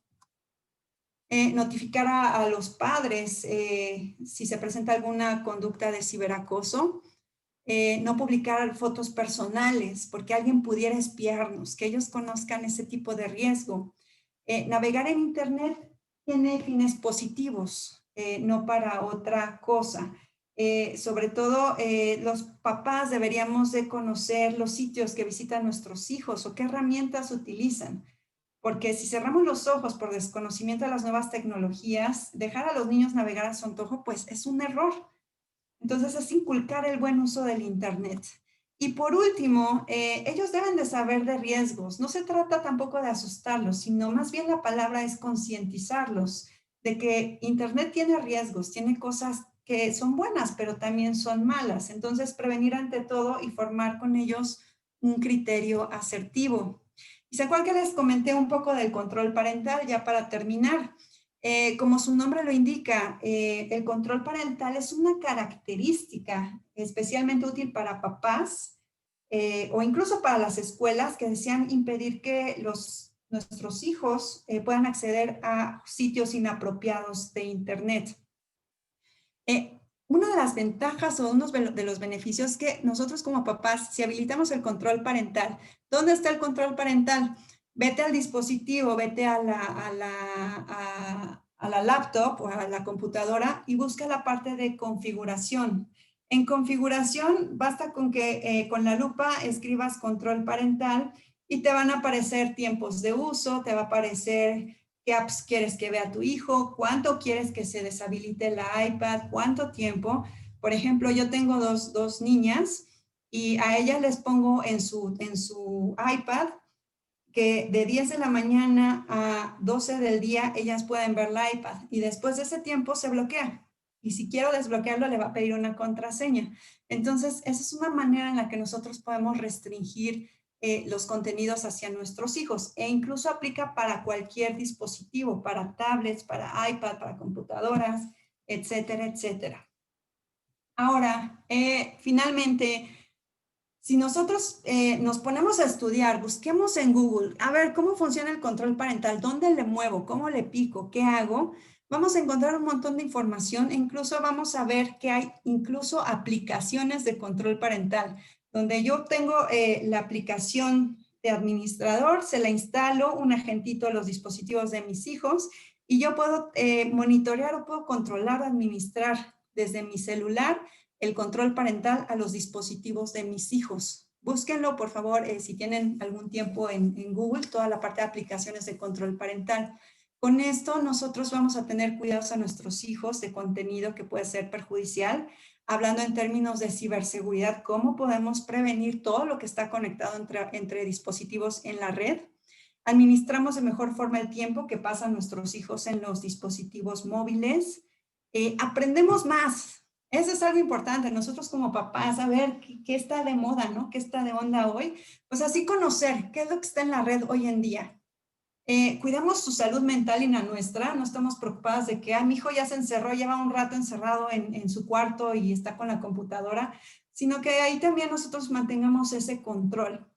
Notificar a los padres si se presenta alguna conducta de ciberacoso. No publicar fotos personales porque alguien pudiera espiarnos, que ellos conozcan ese tipo de riesgo. Navegar en internet tiene fines positivos, no para otra cosa. Sobre todo los papás deberíamos de conocer los sitios que visitan nuestros hijos o qué herramientas utilizan, porque si cerramos los ojos por desconocimiento de las nuevas tecnologías, dejar a los niños navegar a su antojo pues es un error. Entonces es inculcar el buen uso del internet. Y por último, ellos deben de saber de riesgos. No se trata tampoco de asustarlos, sino más bien la palabra es concientizarlos de que internet tiene riesgos, tiene cosas que son buenas, pero también son malas. Entonces, prevenir ante todo y formar con ellos un criterio asertivo. Y se acuerdan que les comenté un poco del control parental, ya para terminar. Como su nombre lo indica, el control parental es una característica especialmente útil para papás o incluso para las escuelas que desean impedir que nuestros hijos puedan acceder a sitios inapropiados de internet. Una de las ventajas o uno de los beneficios es que nosotros como papás, si habilitamos el control parental, ¿dónde está el control parental? Vete al dispositivo, vete a la laptop o a la computadora y busca la parte de configuración. En configuración basta con que con la lupa escribas control parental y te van a aparecer tiempos de uso, te va a aparecer qué apps quieres que vea tu hijo, cuánto quieres que se deshabilite la iPad, cuánto tiempo. Por ejemplo, yo tengo dos niñas y a ellas les pongo en su iPad que de 10 de la mañana a 12 del día ellas pueden ver la iPad y después de ese tiempo se bloquea. Y si quiero desbloquearlo, le va a pedir una contraseña. Entonces, esa es una manera en la que nosotros podemos restringir los contenidos hacia nuestros hijos, e incluso aplica para cualquier dispositivo, para tablets, para iPad, para computadoras, etcétera, etcétera. Ahora, finalmente, si nosotros nos ponemos a estudiar, busquemos en Google, a ver cómo funciona el control parental, dónde le muevo, cómo le pico, qué hago, vamos a encontrar un montón de información e incluso vamos a ver que hay incluso aplicaciones de control parental, donde yo tengo la aplicación de administrador, se la instalo un agentito a los dispositivos de mis hijos y yo puedo monitorear o puedo controlar o administrar desde mi celular el control parental a los dispositivos de mis hijos. Búsquenlo, por favor, si tienen algún tiempo en Google, toda la parte de aplicaciones de control parental. Con esto nosotros vamos a tener cuidados a nuestros hijos de contenido que puede ser perjudicial, hablando en términos de ciberseguridad, cómo podemos prevenir todo lo que está conectado entre dispositivos en la red. Administramos de mejor forma el tiempo que pasan nuestros hijos en los dispositivos móviles. Aprendemos más. Eso es algo importante. Nosotros como papás, a ver qué está de moda, ¿no? ¿Qué está de onda hoy? Pues así conocer qué es lo que está en la red hoy en día. Cuidamos su salud mental y la nuestra. No estamos preocupadas de que mi hijo ya se encerró, lleva un rato encerrado en su cuarto y está con la computadora, sino que ahí también nosotros mantengamos ese control.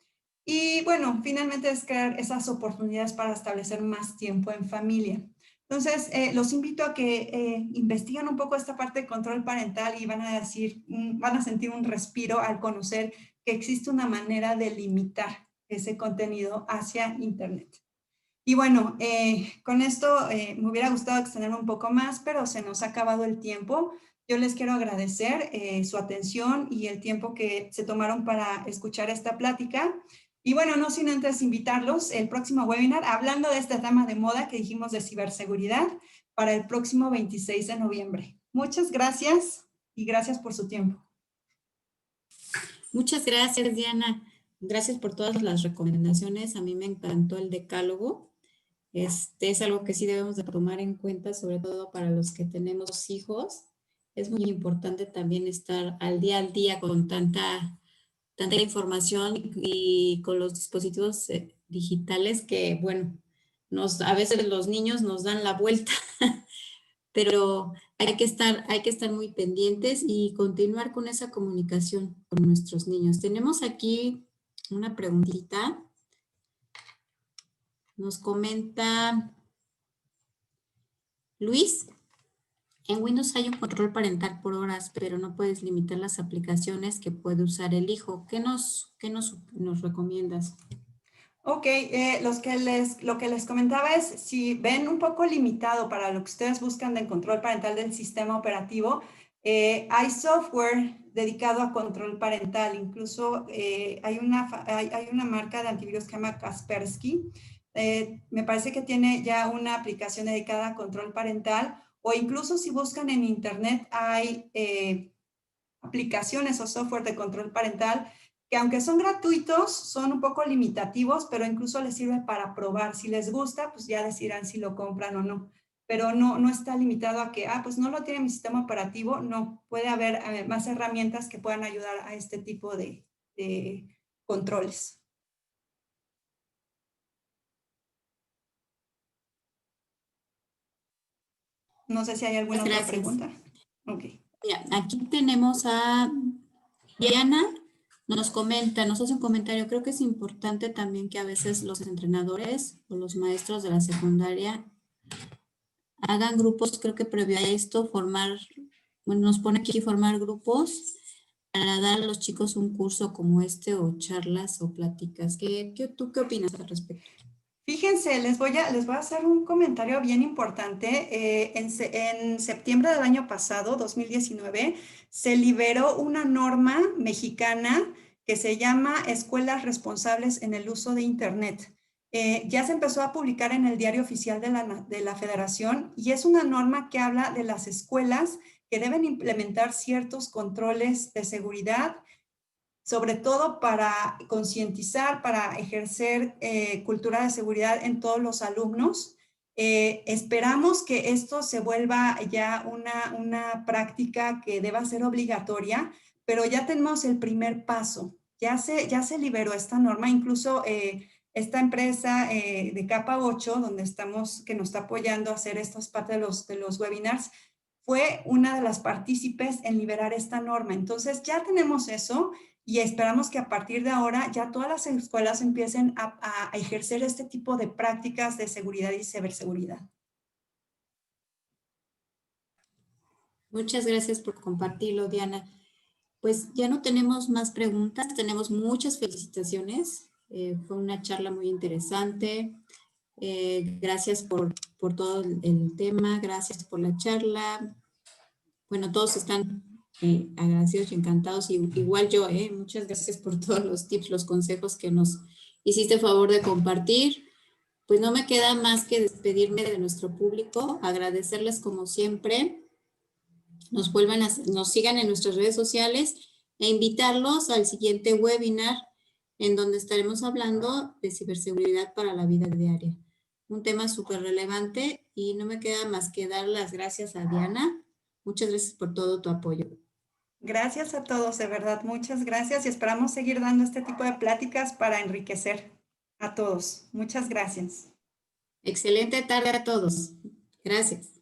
Y bueno, finalmente es crear esas oportunidades para establecer más tiempo en familia. Entonces, los invito a que investiguen un poco esta parte de control parental y van a sentir un respiro al conocer que existe una manera de limitar ese contenido hacia Internet. Y bueno, con esto me hubiera gustado extenderme un poco más, pero se nos ha acabado el tiempo. Yo les quiero agradecer su atención y el tiempo que se tomaron para escuchar esta plática. Y bueno, no sin antes invitarlos el próximo webinar, hablando de este tema de moda que dijimos de ciberseguridad, para el próximo 26 de noviembre. Muchas gracias y gracias por su tiempo. Muchas gracias, Diana. Gracias por todas las recomendaciones. A mí me encantó el decálogo. Es algo que sí debemos de tomar en cuenta, sobre todo para los que tenemos hijos. Es muy importante también estar al día con tanta información y con los dispositivos digitales que, bueno, a veces los niños nos dan la vuelta, pero hay que estar muy pendientes y continuar con esa comunicación con nuestros niños. Tenemos aquí una preguntita. Nos comenta Luis. En Windows hay un control parental por horas, pero no puedes limitar las aplicaciones que puede usar el hijo. ¿Qué nos recomiendas? Ok, lo que les comentaba es, si ven un poco limitado para lo que ustedes buscan del control parental del sistema operativo, hay software dedicado a control parental. Incluso hay una marca de antivirus que se llama Kaspersky. Me parece que tiene ya una aplicación dedicada a control parental, o incluso si buscan en internet hay aplicaciones o software de control parental que aunque son gratuitos, son un poco limitativos, pero incluso les sirve para probar. Si les gusta, pues ya decidirán si lo compran o no. Pero no está limitado a que, pues no lo tiene mi sistema operativo. No, puede haber más herramientas que puedan ayudar a este tipo de controles. No sé si hay alguna otra pregunta. Okay. Mira, aquí tenemos a Diana. Nos hace un comentario. Creo que es importante también que a veces los entrenadores o los maestros de la secundaria hagan grupos. Creo que previo a esto nos pone aquí formar grupos para dar a los chicos un curso como este o charlas o pláticas. ¿Tú qué opinas al respecto? Fíjense, les voy a hacer un comentario bien importante. En septiembre del año pasado, 2019, se liberó una norma mexicana que se llama Escuelas Responsables en el Uso de Internet. Ya se empezó a publicar en el Diario Oficial de la Federación y es una norma que habla de las escuelas que deben implementar ciertos controles de seguridad, sobre todo para concientizar, para ejercer cultura de seguridad en todos los alumnos. Esperamos que esto se vuelva ya una práctica que deba ser obligatoria, pero ya tenemos el primer paso. Ya se liberó esta norma, incluso esta empresa de Capa 8, que nos está apoyando a hacer esto es parte de los webinars, fue una de las partícipes en liberar esta norma. Entonces ya tenemos eso. Y esperamos que a partir de ahora ya todas las escuelas empiecen a ejercer este tipo de prácticas de seguridad y ciberseguridad. Muchas gracias por compartirlo, Diana. Pues ya no tenemos más preguntas, tenemos muchas felicitaciones. Fue una charla muy interesante. Gracias por todo el tema, gracias por la charla. Bueno, todos están agradecidos y encantados, y igual yo, muchas gracias por todos los tips, los consejos que nos hiciste favor de compartir. Pues no me queda más que despedirme de nuestro público, agradecerles como siempre, nos sigan en nuestras redes sociales e invitarlos al siguiente webinar en donde estaremos hablando de ciberseguridad para la vida diaria. Un tema súper relevante y no me queda más que dar las gracias a Diana. Muchas gracias por todo tu apoyo. Gracias a todos, de verdad, muchas gracias y esperamos seguir dando este tipo de pláticas para enriquecer a todos. Muchas gracias. Excelente tarde a todos. Gracias.